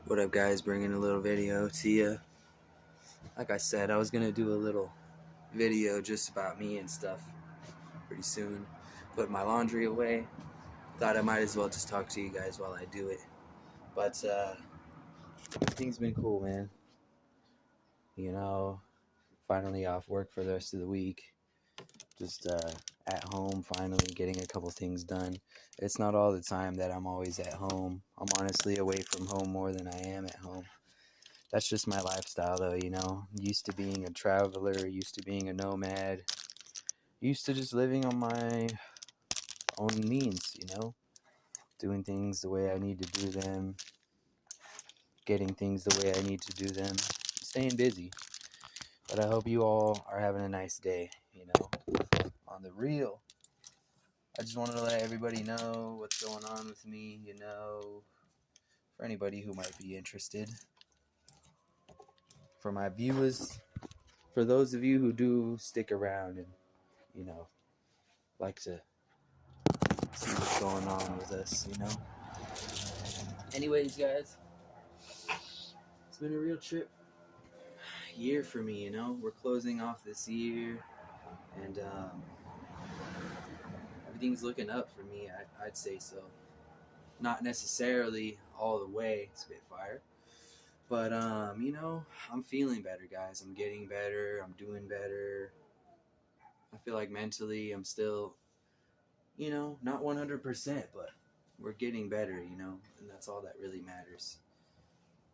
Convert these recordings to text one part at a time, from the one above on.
What up, guys? Bringing a little video to you. Like I said, I was gonna do a little video just about me and stuff pretty soon. Put my laundry away. Thought I might as well just talk to you guys while I do it. But everything's been cool, man. You know, finally off work for the rest of the week. Just at home, finally getting a couple things done. It's not all the time that I'm always at home. I'm honestly away from home more than I am at home. That's just my lifestyle, though, you know. Used to being a traveler, used to being a nomad, used to just living on my own means, you know. Doing things the way I need to do them, getting things the way I need to do them, staying busy. But I hope you all are having a nice day, you know. On the real, I just wanted to let everybody know what's going on with me, you know, for anybody who might be interested. For my viewers, for those of you who do stick around and, you know, like to see what's going on with us, you know. Anyways, guys, it's been a real year for me, you know. We're closing off this year, and everything's looking up for me. I'd say so. Not necessarily all the way Spitfire, but you know, I'm feeling better, guys. I'm getting better. I'm doing better. I feel like mentally, I'm still, you know, not 100%, but we're getting better, you know, and that's all that really matters.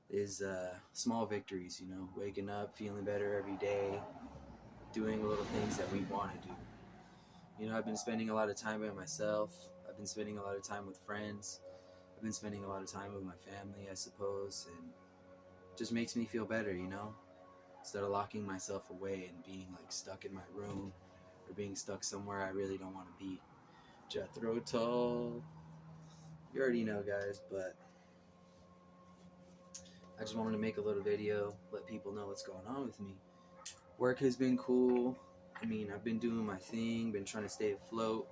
Is small victories, you know, waking up, feeling better every day, doing little things that we want to do. You know, I've been spending a lot of time by myself. I've been spending a lot of time with friends. I've been spending a lot of time with my family, I suppose, and it just makes me feel better, you know, instead of locking myself away and being like stuck in my room or being stuck somewhere I really don't want to be. Jethro Tull. You already know, guys, but I just wanted to make a little video, let people know what's going on with me. Work has been cool. I mean, I've been doing my thing, been trying to stay afloat.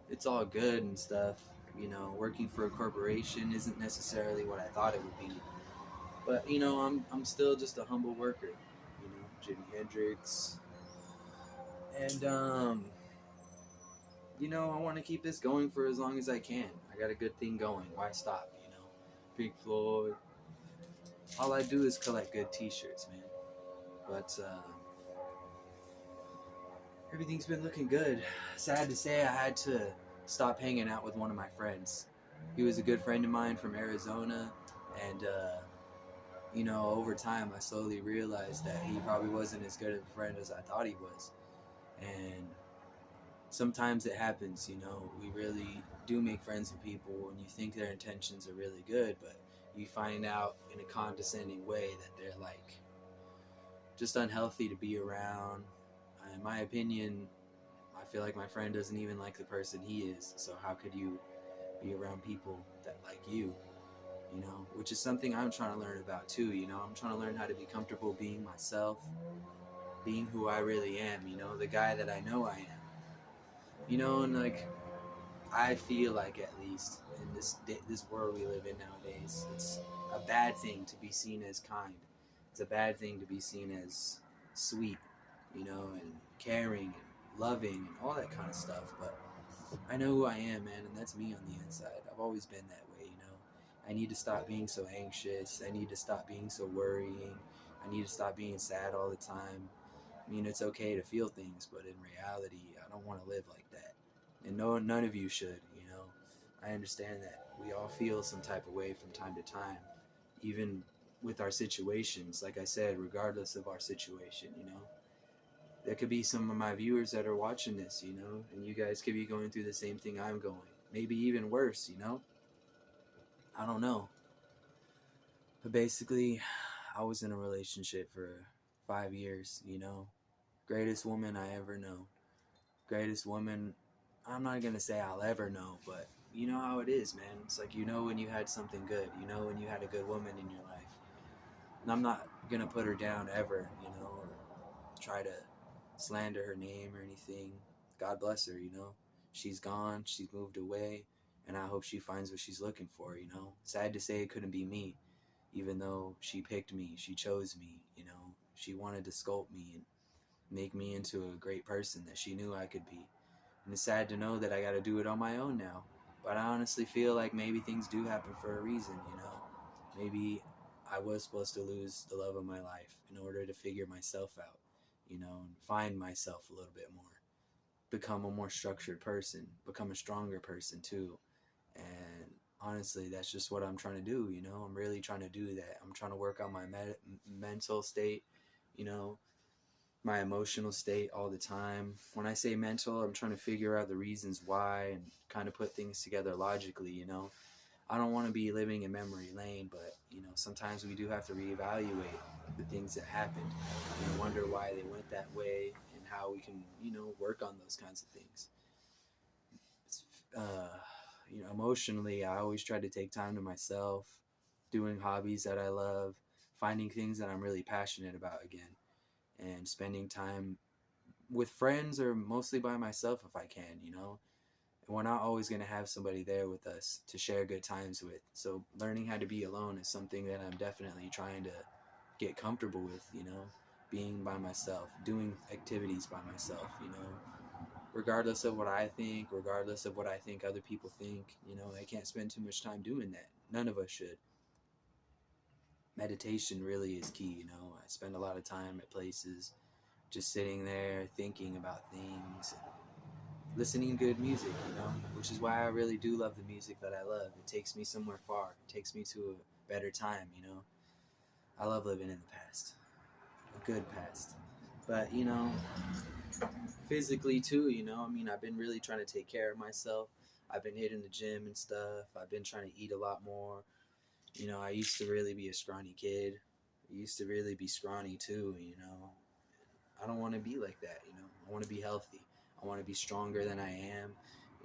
It's all good and stuff. You know, working for a corporation isn't necessarily what I thought it would be. But, you know, I'm still just a humble worker. You know, Jimi Hendrix. And, you know, I want to keep this going for as long as I can. I got a good thing going. Why stop, you know? Pink Floyd. All I do is collect good t-shirts, man. But everything's been looking good. Sad to say, I had to stop hanging out with one of my friends. He was a good friend of mine from Arizona, and you know, over time I slowly realized that he probably wasn't as good of a friend as I thought he was. And sometimes it happens, you know, we really do make friends with people and you think their intentions are really good, but you find out in a condescending way that they're like just unhealthy to be around. In my opinion, I feel like my friend doesn't even like the person he is, so how could you be around people that like you know, which is something I'm trying to learn about too, you know. I'm trying to learn how to be comfortable being myself, being who I really am, you know, the guy that I know I am, you know. And like, I feel like, at least in this world we live in nowadays, it's a bad thing to be seen as kind. It's a bad thing to be seen as sweet, you know, and caring and loving and all that kind of stuff. But I know who I am, man, and that's me on the inside. I've always been that way, you know. I need to stop being so anxious. I need to stop being so worrying. I need to stop being sad all the time. I mean, it's okay to feel things, but in reality, I don't want to live like that. And none of you should, you know. I understand that we all feel some type of way from time to time, even with our situations. Like I said, regardless of our situation, you know. There could be some of my viewers that are watching this, you know, and you guys could be going through the same thing I'm going. Maybe even worse, you know. I don't know. But basically, I was in a relationship for 5 years, you know. Greatest woman I ever know. Greatest woman, I'm not going to say I'll ever know, but you know how it is, man. It's like, you know when you had something good. You know when you had a good woman in your life. And I'm not going to put her down ever, you know, or try to slander her name or anything. God bless her, you know. She's gone. She's moved away. And I hope she finds what she's looking for, you know. Sad to say it couldn't be me. even though she picked me, she chose me, you know, she wanted to sculpt me and make me into a great person that she knew I could be. And it's sad to know that I got to do it on my own now. But I honestly feel like maybe things do happen for a reason, you know. Maybe I was supposed to lose the love of my life in order to figure myself out, you know, and find myself a little bit more. Become a more structured person, become a stronger person too. And honestly, that's just what I'm trying to do, you know. I'm really trying to do that. I'm trying to work on my mental state, you know, my emotional state all the time. When I say mental, I'm trying to figure out the reasons why and kind of put things together logically, you know. I don't want to be living in memory lane, but, you know, sometimes we do have to reevaluate the things that happened and wonder why they went that way and how we can, you know, work on those kinds of things. It's, you know, emotionally, I always try to take time to myself, doing hobbies that I love, finding things that I'm really passionate about again, and spending time with friends or mostly by myself if I can, you know. And we're not always going to have somebody there with us to share good times with. So learning how to be alone is something that I'm definitely trying to get comfortable with, you know, being by myself, doing activities by myself, you know, regardless of what I think, regardless of what I think other people think, you know, I can't spend too much time doing that. None of us should. Meditation really is key, you know. I spend a lot of time at places just sitting there thinking about things and listening to good music, you know, which is why I really do love the music that I love. It takes me somewhere far. It takes me to a better time, you know. I love living in the past, a good past. But, you know, physically too, you know, I mean, I've been really trying to take care of myself. I've been hitting the gym and stuff. I've been trying to eat a lot more. You know, I used to really be a scrawny kid. I used to really be scrawny too, you know. I don't want to be like that, you know. I want to be healthy. I want to be stronger than I am,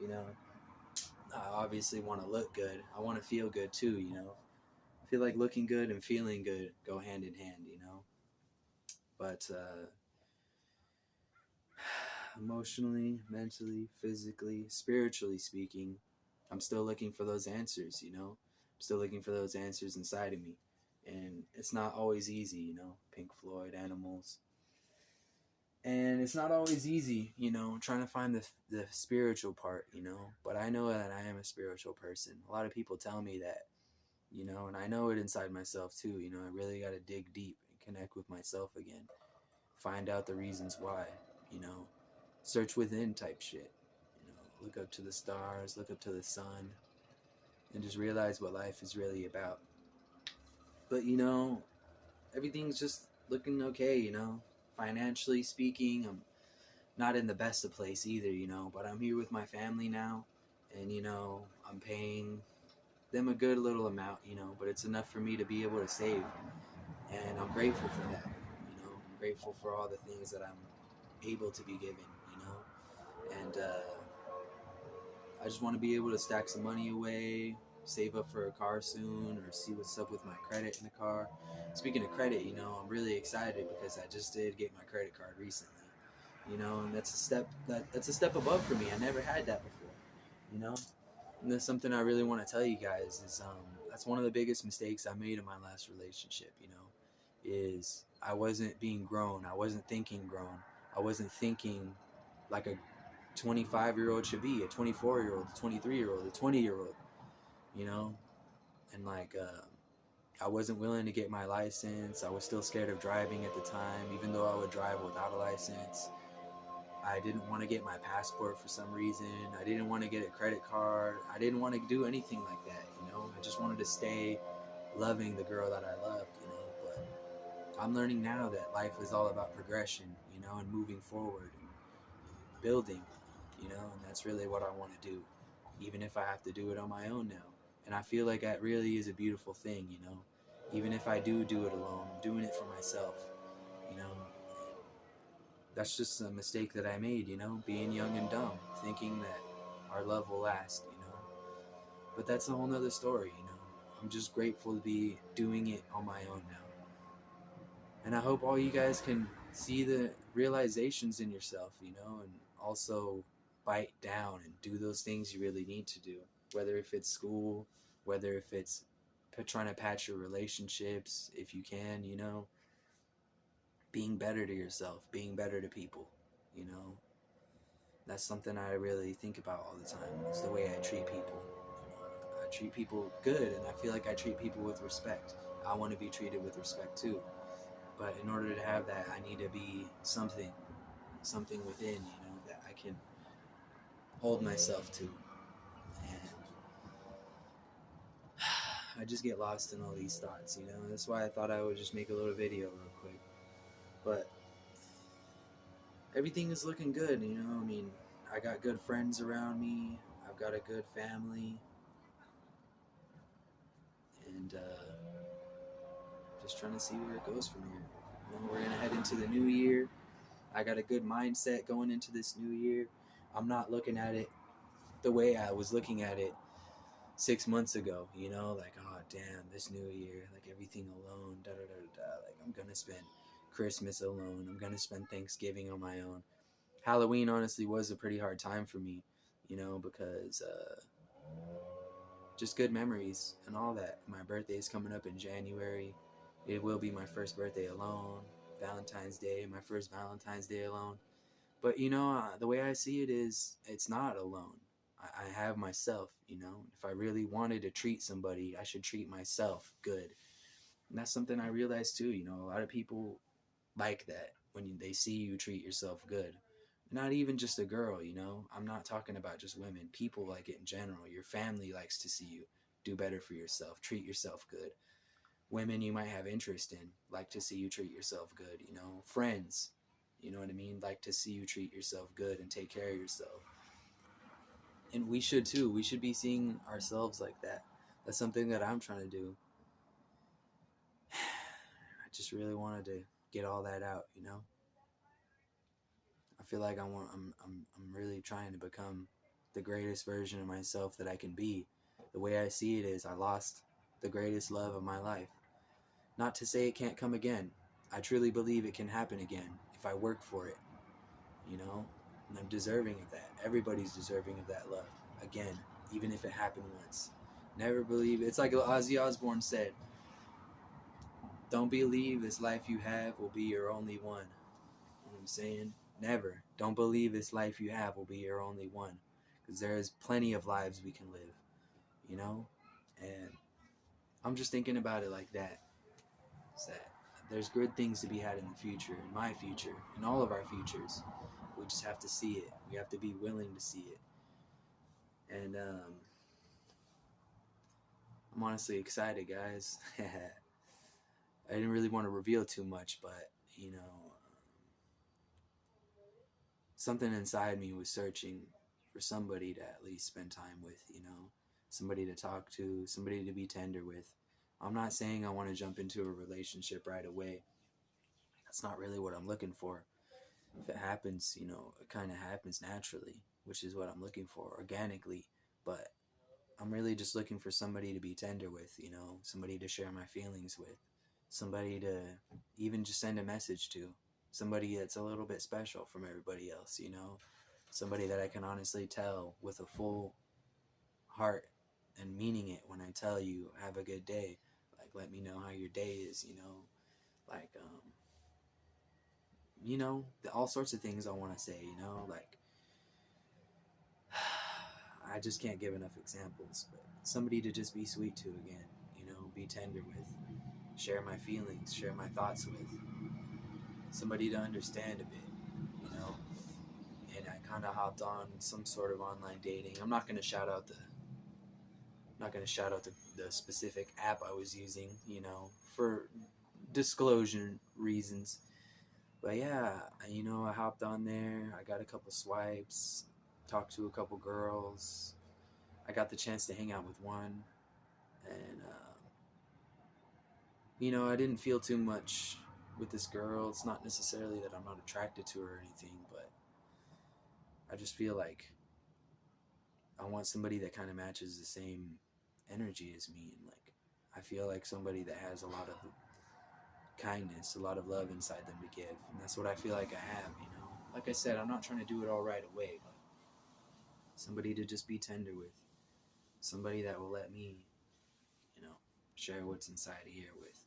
you know. I obviously want to look good. I want to feel good too, you know. I feel like looking good and feeling good go hand in hand, you know. But emotionally, mentally, physically, spiritually speaking, I'm still looking for those answers, you know. I'm still looking for those answers inside of me. And it's not always easy, you know. Pink Floyd, Animals. And it's not always easy, you know, trying to find the spiritual part, you know. But I know that I am a spiritual person. A lot of people tell me that, you know, and I know it inside myself too, you know. I really got to dig deep and connect with myself again. Find out the reasons why, you know. Search within type shit. You know, look up to the stars, look up to the sun, and just realize what life is really about. But, you know, everything's just looking okay, you know. Financially speaking, I'm not in the best of place either, you know, but I'm here with my family now, and, you know, I'm paying them a good little amount, you know, but it's enough for me to be able to save, and I'm grateful for that, you know. I'm grateful for all the things that I'm able to be given, you know, and I just want to be able to stack some money away, save up for a car soon, or see what's up with my credit in the car. Speaking of credit, you know, I'm really excited because I just did get my credit card recently. You know, and that's a step above for me. I never had that before. You know, and that's something I really want to tell you guys is that's one of the biggest mistakes I made in my last relationship. You know, is I wasn't being grown. I wasn't thinking grown. I wasn't thinking like a 25-year-old should be, a 24-year-old, a 23-year-old, a 20-year-old, you know? And like, I wasn't willing to get my license. I was still scared of driving at the time, even though I would drive without a license. I didn't want to get my passport for some reason. I didn't want to get a credit card. I didn't want to do anything like that, you know? I just wanted to stay loving the girl that I loved, you know? But I'm learning now that life is all about progression, you know, and moving forward and building, you know, and that's really what I want to do, even if I have to do it on my own now. And I feel like that really is a beautiful thing, you know. Even if I do it alone, I'm doing it for myself, you know. That's just a mistake that I made, you know, being young and dumb, thinking that our love will last, you know. But that's a whole nother story, you know. I'm just grateful to be doing it on my own now. And I hope all you guys can see the realizations in yourself, you know, and also bite down and do those things you really need to do. Whether if it's school, whether if it's trying to patch your relationships if you can, you know, being better to yourself, being better to people, you know. That's something I really think about all the time, is the way I treat people. You know, I treat people good, and I feel like I treat people with respect. I want to be treated with respect too. But in order to have that, I need to be something within, you know, that I can hold myself to. And I just get lost in all these thoughts, you know. That's why I thought I would just make a little video real quick. But everything is looking good, you know. I mean, I got good friends around me. I've got a good family. And just trying to see where it goes from here. You know, we're going to head into the new year. I got a good mindset going into this new year. I'm not looking at it the way I was looking at it 6 months ago, you know, like, oh damn, this new year, like everything alone, da da da da, like I'm gonna spend Christmas alone, I'm gonna spend Thanksgiving on my own. Halloween honestly was a pretty hard time for me, you know, because just good memories and all that. My birthday is coming up in January. It will be my first birthday alone. Valentine's Day, my first Valentine's Day alone. But you know, the way I see it is, it's not alone. I have myself, you know. If I really wanted to treat somebody, I should treat myself good. And that's something I realized too, you know. A lot of people like that when they see you treat yourself good. Not even just a girl, you know. I'm not talking about just women. People like it in general. Your family likes to see you do better for yourself, treat yourself good. Women you might have interest in like to see you treat yourself good, you know. Friends, you know what I mean, like to see you treat yourself good and take care of yourself. And we should too. We should be seeing ourselves like that. That's something that I'm trying to do. I just really wanted to get all that out, you know. I feel like I'm really trying to become the greatest version of myself that I can be. The way I see it is, I lost the greatest love of my life. Not to say it can't come again. I truly believe it can happen again if I work for it, you know? And I'm deserving of that. Everybody's deserving of that love. Again, even if it happened once. Never believe, it's like Ozzy Osbourne said, don't believe this life you have will be your only one. You know what I'm saying? Never. Don't believe this life you have will be your only one. Because there is plenty of lives we can live, you know? And I'm just thinking about it like that. It's that there's good things to be had in the future, in my future, in all of our futures. We just have to see it. We have to be willing to see it. And I'm honestly excited, guys. I didn't really want to reveal too much, but, you know, something inside me was searching for somebody to at least spend time with, you know, somebody to talk to, somebody to be tender with. I'm not saying I want to jump into a relationship right away. That's not really what I'm looking for. If it happens, you know, it kind of happens naturally, which is what I'm looking for, organically. But I'm really just looking for somebody to be tender with, you know, somebody to share my feelings with, somebody to even just send a message to, somebody that's a little bit special from everybody else, you know, somebody that I can honestly tell with a full heart and meaning it when I tell you, have a good day. Like, let me know how your day is, you know, like, you know, all sorts of things I want to say, you know, like, I just can't give enough examples, but somebody to just be sweet to again, you know, be tender with, share my feelings, share my thoughts with, somebody to understand a bit, you know. And I kind of hopped on some sort of online dating. I'm not going to shout out the specific app I was using, you know, for disclosure reasons. But yeah, you know, I hopped on there. I got a couple swipes, talked to a couple girls. I got the chance to hang out with one. And, you know, I didn't feel too much with this girl. It's not necessarily that I'm not attracted to her or anything, but I just feel like I want somebody that kind of matches the same energy as me. And, like, I feel like somebody that has a lot of kindness, a lot of love inside them to give. And that's what I feel like I have, you know. Like I said, I'm not trying to do it all right away, but somebody to just be tender with. Somebody that will let me, you know, share what's inside of here with.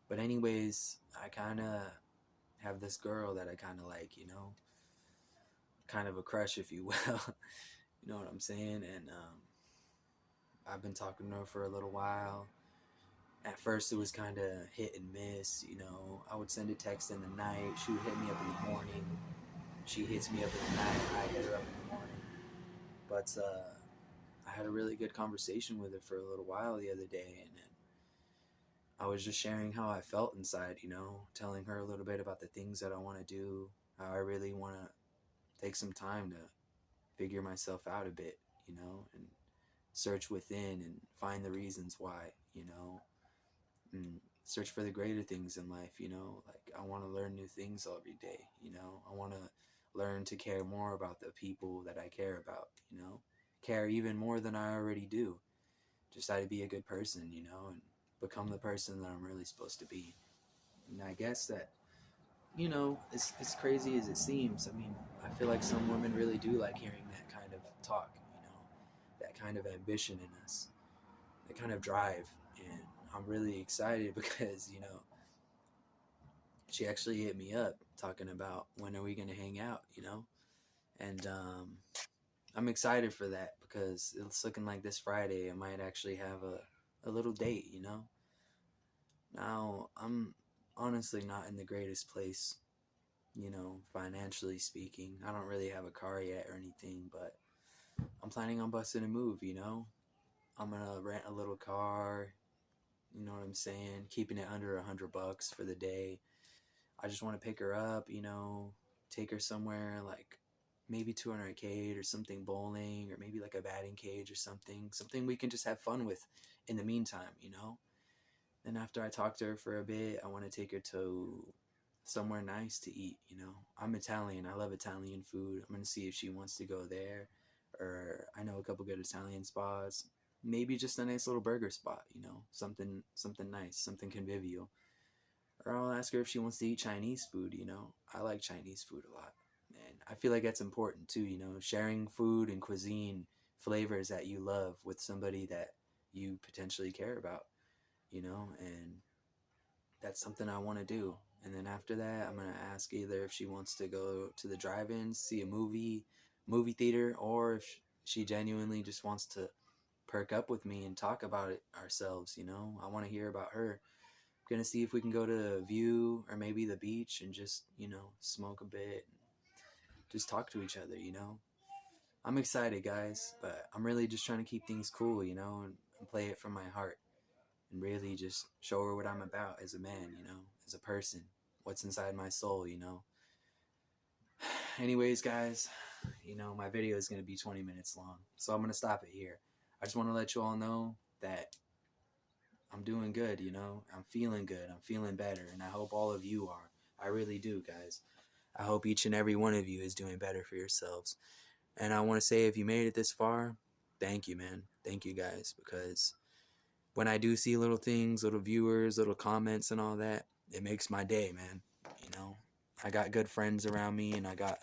But anyways, I kind of have this girl that I kind of like, you know, kind of a crush, if you will. You know what I'm saying? And I've been talking to her for a little while. At first, it was kind of hit and miss. You know, I would send a text in the night. She would hit me up in the morning. She hits me up in the night. I hit her up in the morning. But I had a really good conversation with her for a little while the other day, and then I was just sharing how I felt inside. You know, telling her a little bit about the things that I want to do. How I really want to take some time to figure myself out a bit. You know, and search within and find the reasons why. You know, and search for the greater things in life. You know, like I want to learn new things every day. You know, I want to learn to care more about the people that I care about. You know, care even more than I already do. Just try to be a good person, you know, and become the person that I'm really supposed to be. And I guess that, you know, it's crazy as it seems. I mean, I feel like some women really do like hearing that kind of talk, you know, that kind of ambition in us, that kind of drive. And I'm really excited because, you know, she actually hit me up talking about when are we going to hang out, you know? And I'm excited for that because it's looking like this Friday I might actually have a little date, you know? Now, I'm honestly not in the greatest place, you know, financially speaking. I don't really have a car yet or anything, but I'm planning on busting a move, you know? I'm gonna rent a little car, you know what I'm saying? Keeping it under $100 for the day. I just want to pick her up, you know, take her somewhere like maybe to an arcade or something, bowling, or maybe like a batting cage or something we can just have fun with in the meantime, you know? Then after I talk to her for a bit, I want to take her to somewhere nice to eat, you know? I'm Italian. I love Italian food. I'm going to see if she wants to go there, or I know a couple good Italian spots. Maybe just a nice little burger spot, you know? Something nice, something convivial. Or I'll ask her if she wants to eat Chinese food, you know? I like Chinese food a lot. And I feel like that's important too, you know? Sharing food and cuisine, flavors that you love with somebody that you potentially care about, you know? And that's something I want to do. And then after that, I'm going to ask either if she wants to go to the drive-in, see a movie theater, or if she genuinely just wants to perk up with me and talk about it ourselves, you know? I want to hear about her. I'm going to see if we can go to View or maybe the beach and just, you know, smoke a bit and just talk to each other, you know? I'm excited, guys, but I'm really just trying to keep things cool, you know, and play it from my heart. And really just show her what I'm about as a man, you know, as a person, what's inside my soul, you know. Anyways, guys, you know, my video is going to be 20 minutes long, so I'm going to stop it here. I just want to let you all know that I'm doing good, you know. I'm feeling good. I'm feeling better, and I hope all of you are. I really do, guys. I hope each and every one of you is doing better for yourselves. And I want to say, if you made it this far, thank you, man. Thank you, guys, because when I do see little things, little viewers, little comments and all that, it makes my day, man. You know, I got good friends around me, and I got